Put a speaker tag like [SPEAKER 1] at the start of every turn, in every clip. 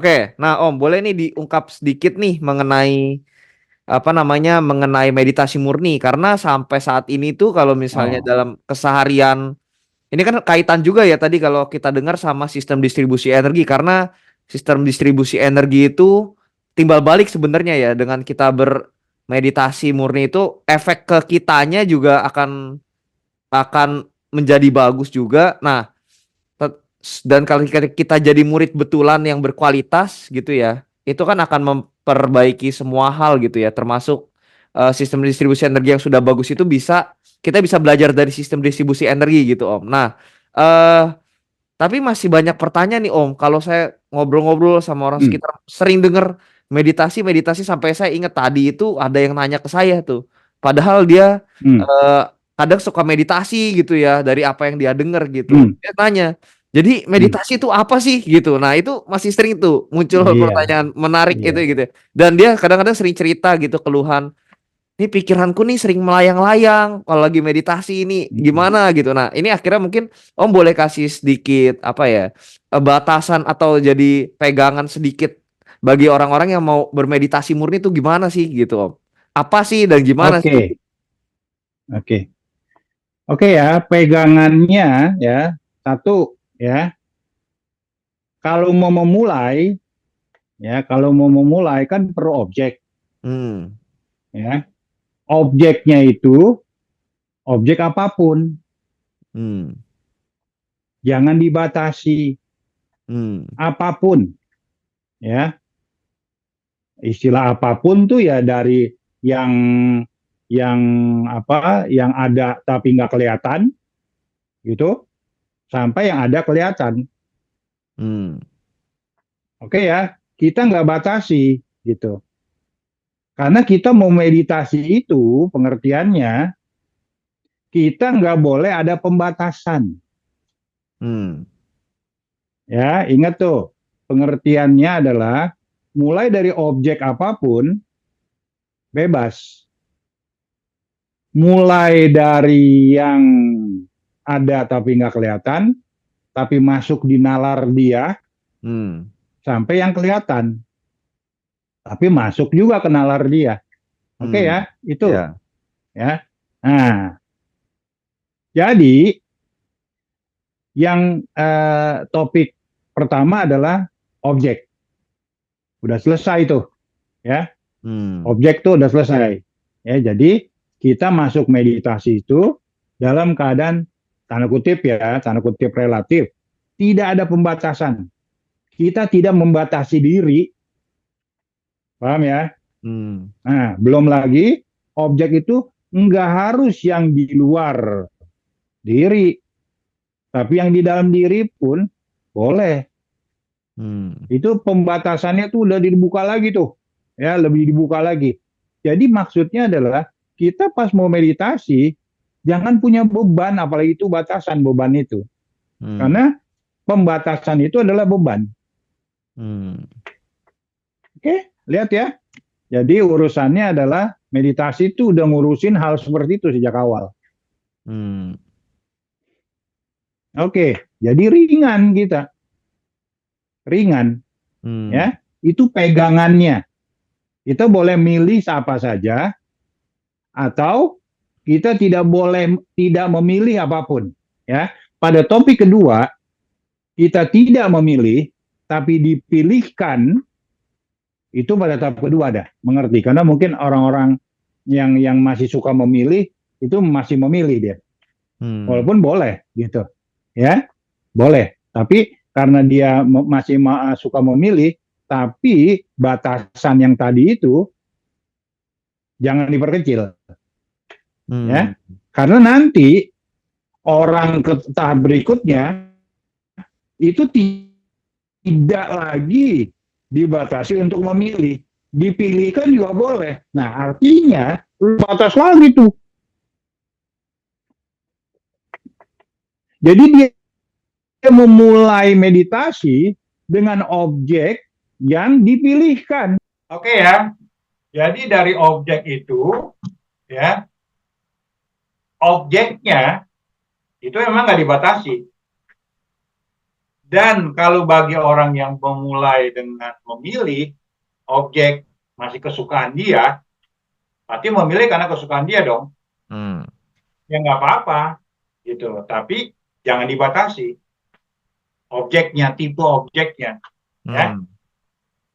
[SPEAKER 1] Oke, nah Om, boleh nih diungkap sedikit nih mengenai apa namanya, mengenai meditasi murni, karena sampai saat ini tuh kalau misalnya
[SPEAKER 2] Oh,
[SPEAKER 1] dalam keseharian ini kan kaitan juga ya tadi kalau kita dengar sama sistem distribusi energi, karena sistem distribusi energi itu timbal balik sebenarnya ya, dengan kita bermeditasi murni itu efek ke kitanya juga akan menjadi bagus juga. Nah, Tet- dan kalau kita jadi murid betulan yang berkualitas gitu ya, itu kan akan memperbaiki semua hal gitu ya, termasuk sistem distribusi energi yang sudah bagus itu kita bisa belajar dari sistem distribusi energi gitu Om. Nah, eh tapi masih banyak pertanyaan nih Om. Kalau saya ngobrol-ngobrol sama orang
[SPEAKER 2] hmm,
[SPEAKER 1] sekitar, sering denger meditasi sampai saya ingat tadi itu ada yang nanya ke saya tuh. Padahal dia
[SPEAKER 2] hmm,
[SPEAKER 1] eh, kadang suka meditasi gitu ya dari apa yang dia denger gitu.
[SPEAKER 2] hmm,
[SPEAKER 1] Dia tanya, jadi
[SPEAKER 2] hmm.
[SPEAKER 1] meditasi itu apa sih gitu. Nah itu masih sering tuh muncul
[SPEAKER 2] Iya,
[SPEAKER 1] pertanyaan menarik
[SPEAKER 2] iya.
[SPEAKER 1] itu gitu. Dan dia kadang-kadang sering cerita gitu keluhan. Ini pikiranku nih sering melayang-layang kalau lagi meditasi ini
[SPEAKER 2] Hmm.
[SPEAKER 1] gimana gitu. Nah, ini akhirnya mungkin Om boleh kasih sedikit apa ya, batasan atau jadi pegangan sedikit bagi orang-orang yang mau bermeditasi murni itu gimana sih gitu Om. Apa sih dan gimana sih?
[SPEAKER 2] Oke, oke. Oke ya, pegangannya ya, satu ya, kalau mau memulai, ya, kalau mau memulai kan perlu objek,
[SPEAKER 1] Hmm.
[SPEAKER 2] ya. Objeknya itu, objek apapun,
[SPEAKER 1] Hmm.
[SPEAKER 2] jangan dibatasi,
[SPEAKER 1] Hmm.
[SPEAKER 2] apapun, ya. Istilah apapun tuh ya dari yang yang yang ada tapi nggak kelihatan, gitu, sampai yang ada kelihatan.
[SPEAKER 1] Hmm.
[SPEAKER 2] Oke ya, kita nggak batasi, gitu. Karena kita mau meditasi itu pengertiannya, kita nggak boleh ada pembatasan.
[SPEAKER 1] Hmm.
[SPEAKER 2] Ya, ingat tuh, pengertiannya adalah mulai dari objek apapun bebas. Mulai dari yang ada tapi nggak kelihatan, tapi masuk di nalar dia,
[SPEAKER 1] Hmm.
[SPEAKER 2] sampai yang kelihatan, tapi masuk juga ke nalar dia. Oke
[SPEAKER 1] Hmm.
[SPEAKER 2] ya, itu
[SPEAKER 1] Ya.
[SPEAKER 2] ya. Nah, jadi yang topik pertama adalah objek. Udah selesai tuh, ya.
[SPEAKER 1] Hmm.
[SPEAKER 2] Objek tuh udah selesai. Ya, jadi kita masuk meditasi itu dalam keadaan tanda kutip ya, tanda kutip relatif. Tidak ada pembatasan. Kita tidak membatasi diri, paham ya?
[SPEAKER 1] Hmm.
[SPEAKER 2] Nah, belum lagi objek itu nggak harus yang di luar diri, tapi yang di dalam diri pun boleh.
[SPEAKER 1] Hmm.
[SPEAKER 2] Itu pembatasannya tuh udah dibuka lagi tuh, ya lebih dibuka lagi. Jadi maksudnya adalah kita pas mau meditasi jangan punya beban, apalagi itu batasan beban itu,
[SPEAKER 1] Hmm.
[SPEAKER 2] karena pembatasan itu adalah beban.
[SPEAKER 1] Hmm.
[SPEAKER 2] Oke, lihat ya. Jadi urusannya adalah meditasi itu udah ngurusin hal seperti itu sejak awal.
[SPEAKER 1] Hmm.
[SPEAKER 2] Oke, jadi ringan kita, ringan
[SPEAKER 1] Hmm.
[SPEAKER 2] ya. Itu pegangannya. Kita boleh milih apa saja atau kita tidak boleh tidak memilih apapun, ya. Pada topik kedua, kita tidak memilih tapi dipilihkan, itu pada tahap kedua dah, mengerti? Karena mungkin orang-orang yang masih suka memilih itu masih memilih dia.
[SPEAKER 1] Hmm.
[SPEAKER 2] Walaupun boleh gitu, ya. Boleh. Tapi karena dia masih suka memilih, tapi batasan yang tadi itu jangan diperkecil,
[SPEAKER 1] Hmm.
[SPEAKER 2] ya. Karena nanti orang ke tahap berikutnya itu tidak lagi dibatasi untuk memilih, dipilihkan juga boleh. Nah, artinya batas lagi tuh. Jadi dia memulai meditasi dengan objek yang dipilihkan. Oke ya. Jadi dari objek itu, ya, objeknya itu memang nggak dibatasi.
[SPEAKER 3] Dan kalau bagi orang yang memulai dengan memilih objek masih kesukaan dia, berarti memilih karena kesukaan dia dong.
[SPEAKER 1] Hmm.
[SPEAKER 3] Ya nggak apa-apa gitu. Tapi jangan dibatasi objeknya, tipe objeknya. Ya.
[SPEAKER 1] Hmm.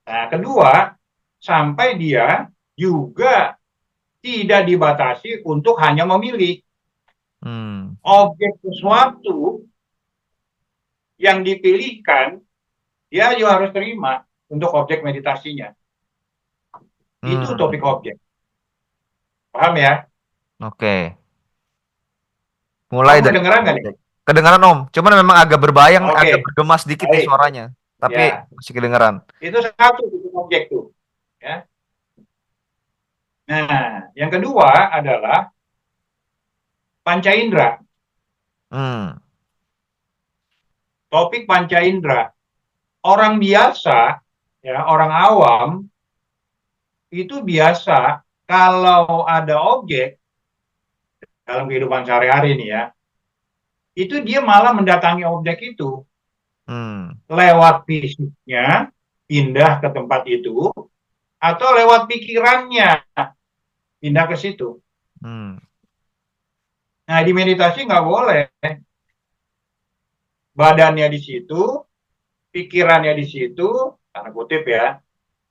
[SPEAKER 3] Nah, kedua, sampai dia juga tidak dibatasi untuk hanya memilih
[SPEAKER 1] Hmm.
[SPEAKER 3] objek sesuatu yang dipilihkan, dia juga harus terima untuk objek meditasinya. Itu
[SPEAKER 1] Hmm.
[SPEAKER 3] topik objek. Paham ya?
[SPEAKER 1] Oke. Mulai
[SPEAKER 3] Kamu
[SPEAKER 1] dari
[SPEAKER 3] kedengeran nggak nih?
[SPEAKER 1] objek. Kedengaran Om, cuman memang agak berbayang, agak
[SPEAKER 3] Oke,
[SPEAKER 1] bergema sedikit nih
[SPEAKER 3] baik.
[SPEAKER 1] suaranya. Tapi
[SPEAKER 3] Ya,
[SPEAKER 1] masih kedengaran.
[SPEAKER 3] itu satu topik objek tuh. Ya. Nah, yang kedua adalah panca indera.
[SPEAKER 1] Hmm.
[SPEAKER 3] Topik panca indera. Orang biasa, ya orang awam itu biasa kalau ada objek dalam kehidupan sehari-hari nih ya, itu dia malah mendatangi objek itu
[SPEAKER 1] Hmm.
[SPEAKER 3] lewat fisiknya, pindah ke tempat itu, atau lewat pikirannya, pindah ke situ.
[SPEAKER 1] Hmm.
[SPEAKER 3] Nah, di meditasi nggak boleh. Badannya di situ, pikirannya di situ, tanda kutip ya,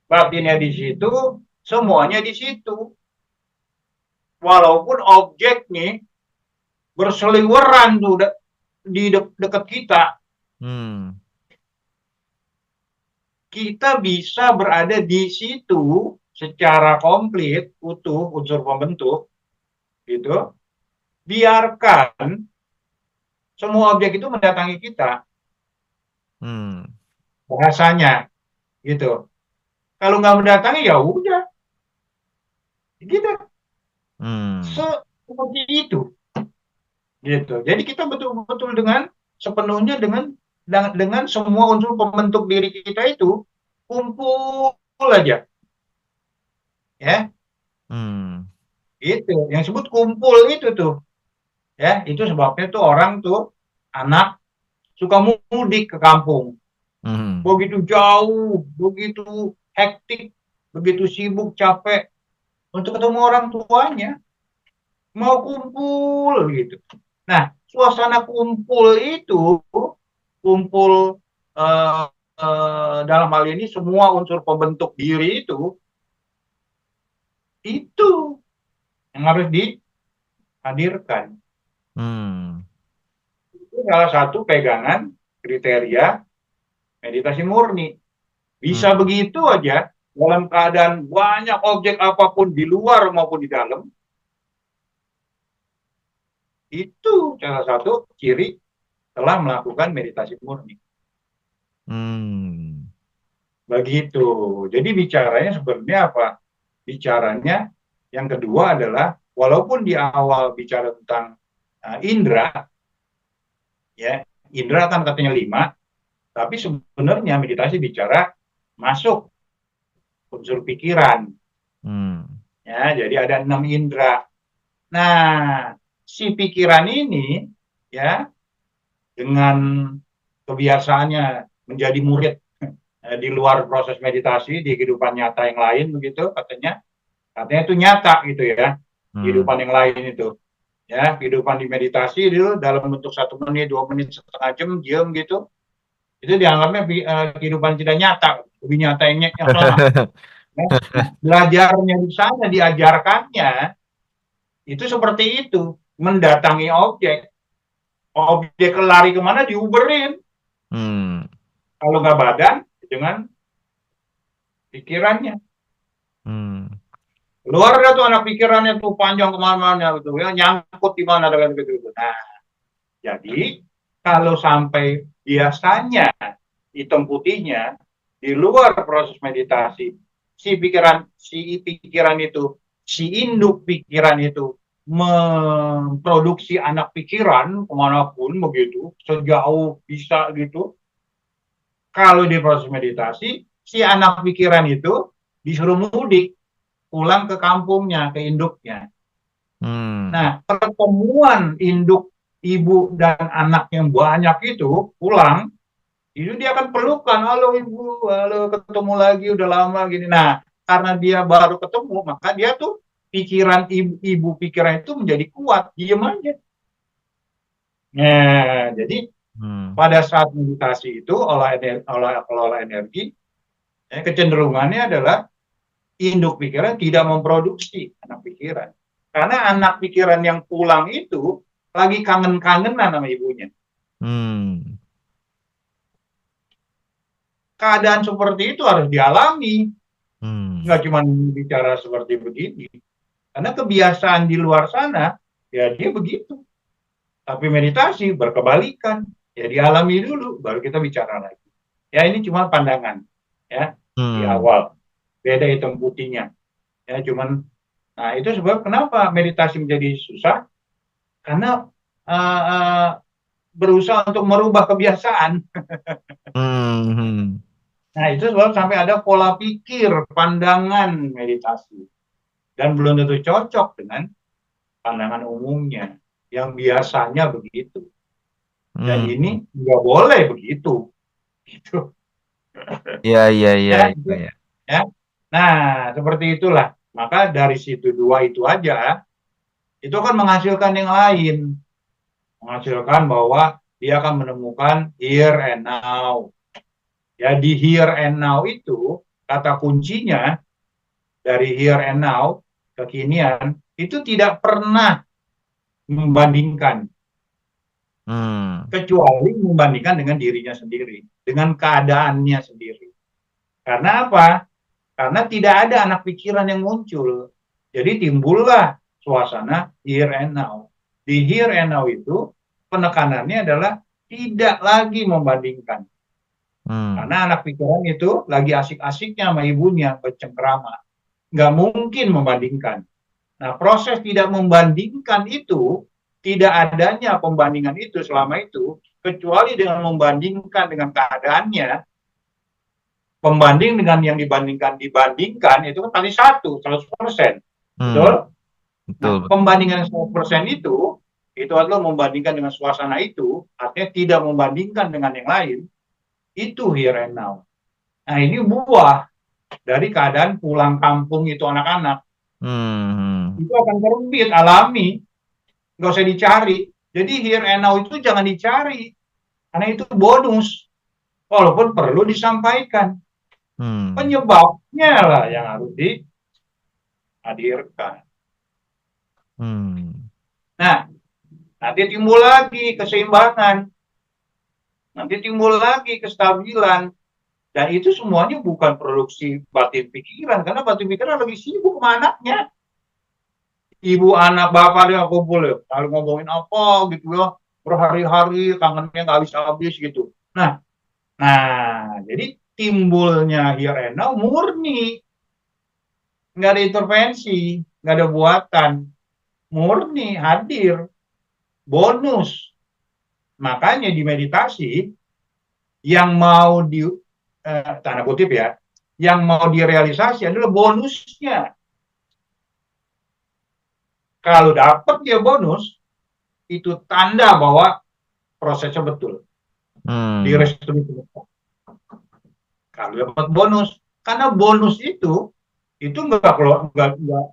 [SPEAKER 3] batinnya di situ, semuanya di situ. Walaupun objek nih berseliweran tuh di dekat kita,
[SPEAKER 1] Hmm.
[SPEAKER 3] kita bisa berada di situ secara komplit, utuh, unsur pembentuk, gitu. Biarkan semua objek itu mendatangi kita,
[SPEAKER 1] Hmm.
[SPEAKER 3] bahasanya, gitu. Kalau nggak mendatangi ya udah, gitu.
[SPEAKER 1] Hmm.
[SPEAKER 3] Seperti itu, gitu. Jadi kita betul-betul dengan sepenuhnya dengan semua unsur pembentuk diri kita itu kumpul aja, ya.
[SPEAKER 1] Hmm.
[SPEAKER 3] Itu yang sebut kumpul itu tuh, ya. Itu sebabnya tuh orang tuh anak suka mudik ke kampung.
[SPEAKER 1] Hmm.
[SPEAKER 3] Begitu jauh, begitu hektik, begitu sibuk, capek untuk ketemu orang tuanya, mau kumpul gitu. Nah, suasana kumpul itu, kumpul uh, dalam hal ini semua unsur pembentuk diri itu yang harus dihadirkan.
[SPEAKER 1] Hmm.
[SPEAKER 3] Itu salah satu pegangan kriteria meditasi murni. Bisa
[SPEAKER 1] Hmm.
[SPEAKER 3] begitu aja dalam keadaan banyak objek apapun di luar maupun di dalam, itu salah satu ciri telah melakukan meditasi murni.
[SPEAKER 1] Hmm.
[SPEAKER 3] Begitu. Jadi bicaranya sebenarnya apa? Bicaranya yang kedua adalah walaupun di awal bicara tentang indera, ya indera kan katanya 5, tapi sebenarnya meditasi bicara masuk unsur pikiran.
[SPEAKER 1] Hmm.
[SPEAKER 3] Ya, jadi ada 6 indera. Nah, si pikiran ini ya dengan kebiasaannya menjadi murid di luar proses meditasi di kehidupan nyata yang lain begitu katanya itu nyata gitu ya,
[SPEAKER 1] Hmm.
[SPEAKER 3] kehidupan yang lain itu ya, kehidupan di meditasi itu dalam bentuk 1 menit 2 menit setengah jam diam gitu, itu dianggapnya kehidupan tidak nyata, lebih nyata yang lama ya. Nah, belajarnya di sana diajarkannya itu seperti itu, mendatangi objek lari kemana diuberin,
[SPEAKER 1] Hmm.
[SPEAKER 3] kalau nggak badan dengan pikirannya.
[SPEAKER 1] Hmm.
[SPEAKER 3] Luar dah tuh anak pikirannya tuh panjang kemana-mana gitu ya, nyangkut di mana dengan begitu. Nah, jadi kalau sampai biasanya hitam putihnya di luar proses meditasi, si pikiran itu, si induk pikiran itu memproduksi anak pikiran kemanapun begitu, sejauh bisa gitu. Kalau di proses meditasi, si anak pikiran itu disuruh mudik pulang ke kampungnya, ke induknya.
[SPEAKER 1] Hmm.
[SPEAKER 3] Nah, pertemuan induk ibu dan anak yang banyak itu pulang, Itu dia akan pelukan, halo ibu, halo ketemu lagi, udah lama gini. Nah, karena dia baru ketemu, maka dia tuh pikiran ibu pikiran itu menjadi kuat, diem aja. Nah, jadi
[SPEAKER 1] Hmm.
[SPEAKER 3] pada saat meditasi itu olah energi, kecenderungannya adalah induk pikiran tidak memproduksi anak pikiran. Karena anak pikiran yang pulang itu lagi kangen-kangenan sama ibunya.
[SPEAKER 1] Hmm.
[SPEAKER 3] Keadaan seperti itu harus dialami.
[SPEAKER 1] Hmm.
[SPEAKER 3] Nggak cuma bicara seperti begini. Karena kebiasaan di luar sana, ya dia begitu. Tapi meditasi berkebalikan. Ya dialami dulu, baru kita bicara lagi. Ya ini cuma pandangan. Ya, di
[SPEAKER 1] Hmm.
[SPEAKER 3] awal. Beda hitam putihnya. Ya cuman, nah itu sebab kenapa meditasi menjadi susah. Karena uh, uh, berusaha untuk merubah kebiasaan.
[SPEAKER 1] Hmm.
[SPEAKER 3] Nah itu sebab sampai ada pola pikir, pandangan meditasi. Dan belum tentu cocok dengan pandangan umumnya yang biasanya begitu. Dan
[SPEAKER 1] Hmm.
[SPEAKER 3] ini nggak boleh begitu. Gitu.
[SPEAKER 1] Iya, iya, iya,
[SPEAKER 3] Ya,
[SPEAKER 1] iya, iya.
[SPEAKER 3] ya. Nah, seperti itulah. Maka dari situ dua itu aja, itu akan menghasilkan yang lain. Menghasilkan bahwa dia akan menemukan here and now. Ya, di here and now itu, kata kuncinya dari here and now, kekinian, itu tidak pernah membandingkan.
[SPEAKER 1] Hmm.
[SPEAKER 3] Kecuali membandingkan dengan dirinya sendiri, dengan keadaannya sendiri. Karena apa? Karena tidak ada anak pikiran yang muncul. Jadi timbullah suasana here and now. Di here and now itu penekanannya adalah tidak lagi membandingkan.
[SPEAKER 1] Hmm.
[SPEAKER 3] Karena anak pikiran itu lagi asik-asiknya sama ibunya bercengkrama. Nggak mungkin membandingkan. Nah, proses tidak membandingkan itu, tidak adanya pembandingan itu selama itu, kecuali dengan membandingkan dengan keadaannya, pembanding dengan yang dibandingkan itu kan kali 100%.
[SPEAKER 1] Hmm.
[SPEAKER 3] Betul?
[SPEAKER 1] Betul,
[SPEAKER 3] Nah,
[SPEAKER 1] betul.
[SPEAKER 3] pembandingan 100% itu adalah membandingkan dengan suasana itu, artinya tidak membandingkan dengan yang lain, itu here and now. Nah, ini buah dari keadaan pulang kampung itu anak-anak.
[SPEAKER 1] Hmm.
[SPEAKER 3] Itu akan terbit, alami, nggak usah dicari. Jadi here and now itu jangan dicari, karena itu bonus, walaupun perlu disampaikan.
[SPEAKER 1] Hmm.
[SPEAKER 3] Penyebabnya lah yang harus dihadirkan.
[SPEAKER 1] Hmm.
[SPEAKER 3] Nah, nanti timbul lagi keseimbangan, nanti timbul lagi kestabilan, dan itu semuanya bukan produksi batin pikiran, karena batin pikiran lagi sibuk sama anaknya. Ibu anak bapak dia kumpul ya, lalu ngomongin apa gitu ya, berhari-hari kangennya nggak habis-habis gitu. Nah, jadi timbulnya here and now murni, nggak ada intervensi, nggak ada buatan, murni hadir, bonus. Makanya di meditasi yang mau di tanda kutip ya, yang mau direalisasi adalah bonusnya. Kalau dapat dia bonus, itu tanda bahwa prosesnya betul,
[SPEAKER 1] Hmm.
[SPEAKER 3] direstui. Kalau dapat bonus, karena bonus itu nggak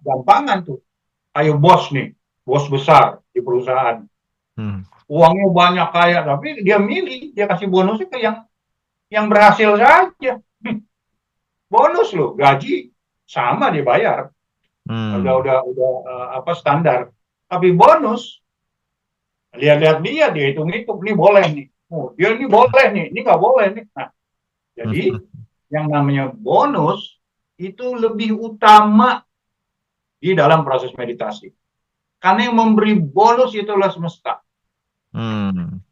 [SPEAKER 3] gampangan tuh. Ayo bos nih, bos besar di perusahaan,
[SPEAKER 1] Hmm.
[SPEAKER 3] uangnya banyak kaya, tapi dia milih, dia kasih bonusnya ke yang berhasil saja. Bonus loh, gaji sama dibayar,
[SPEAKER 1] Hmm.
[SPEAKER 3] udah apa standar. Tapi bonus, lihat-lihat dia hitung-hitung, ini boleh nih, oh dia ini boleh nih, ini nggak boleh nih. Nah, jadi yang namanya bonus itu lebih utama di dalam proses meditasi. Karena yang memberi bonus itulah semesta.
[SPEAKER 1] Hmm.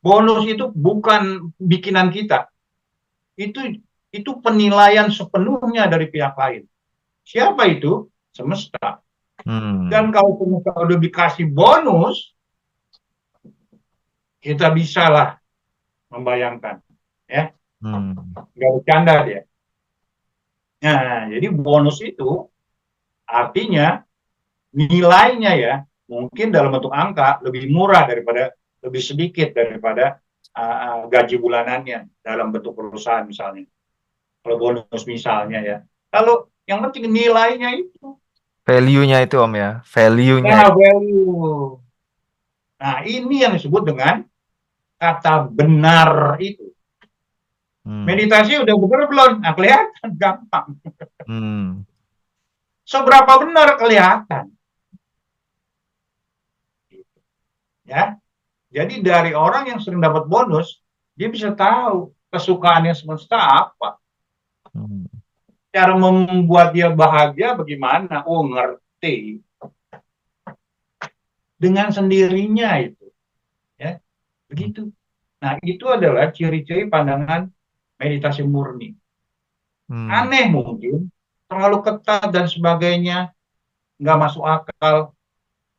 [SPEAKER 3] Bonus itu bukan bikinan kita. Itu penilaian sepenuhnya dari pihak lain. Siapa itu? Semesta.
[SPEAKER 1] Hmm.
[SPEAKER 3] Dan kalau semesta udah dikasih bonus, kita bisalah membayangkan, ya,
[SPEAKER 1] Hmm.
[SPEAKER 3] nggak bercanda dia. Nah, jadi bonus itu artinya nilainya ya, mungkin dalam bentuk angka lebih murah daripada, lebih sedikit daripada gaji bulanannya dalam bentuk perusahaan misalnya. Kalau bonus misalnya ya. Kalau yang penting nilainya itu.
[SPEAKER 1] Value-nya itu Om ya. Value-nya.
[SPEAKER 3] Nah, value. Nah, ini yang disebut dengan kata benar itu.
[SPEAKER 1] Hmm.
[SPEAKER 3] Meditasi udah benar belum? Nah, kelihatan gampang.
[SPEAKER 1] Hmm.
[SPEAKER 3] Seberapa benar kelihatan. Ya. Jadi dari orang yang sering dapat bonus, dia bisa tahu kesukaannya semesta apa.
[SPEAKER 1] Hmm.
[SPEAKER 3] Cara membuat dia bahagia bagaimana? Oh, ngerti. Dengan sendirinya itu. Ya, begitu. Nah, itu adalah ciri-ciri pandangan meditasi murni.
[SPEAKER 1] Hmm.
[SPEAKER 3] Aneh mungkin, terlalu ketat dan sebagainya, nggak masuk akal.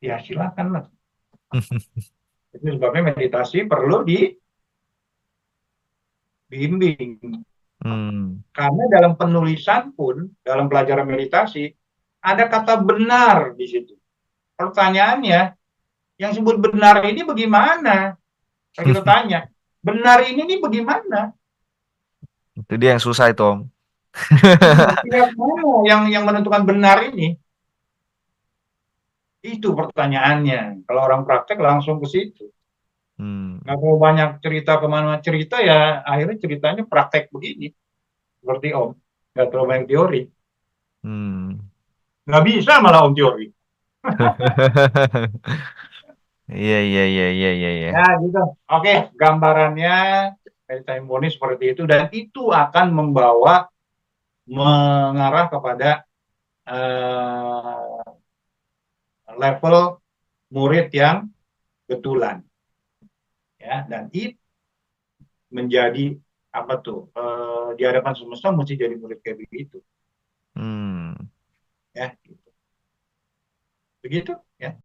[SPEAKER 3] Ya, silakanlah. Itu sebabnya meditasi perlu dibimbing.
[SPEAKER 1] Hmm.
[SPEAKER 3] Karena dalam penulisan pun, dalam pelajaran meditasi, ada kata benar di situ. Pertanyaannya, yang sebut benar ini bagaimana? Kalau kita tanya, benar ini nih bagaimana?
[SPEAKER 1] Itu dia yang susah itu Om.
[SPEAKER 3] Iya, pihak mana yang menentukan benar ini? Itu pertanyaannya. Kalau orang praktek langsung ke situ.
[SPEAKER 1] Hmm.
[SPEAKER 3] Nggak mau banyak cerita kemana cerita ya, akhirnya ceritanya praktek begini. Seperti Om. Nggak terlalu banyak teori.
[SPEAKER 1] Hmm.
[SPEAKER 3] Nggak bisa malah Om teori.
[SPEAKER 1] Iya iya iya iya iya iya.
[SPEAKER 3] Ya gitu. Oke, gambarannya meditasi murni seperti itu. Dan itu akan mengarah kepada eh, level murid yang betulan. Ya, dan itu menjadi apa tuh di hadapan semesta mesti jadi murid kayak begitu
[SPEAKER 1] Hmm.
[SPEAKER 3] ya gitu. Begitu ya.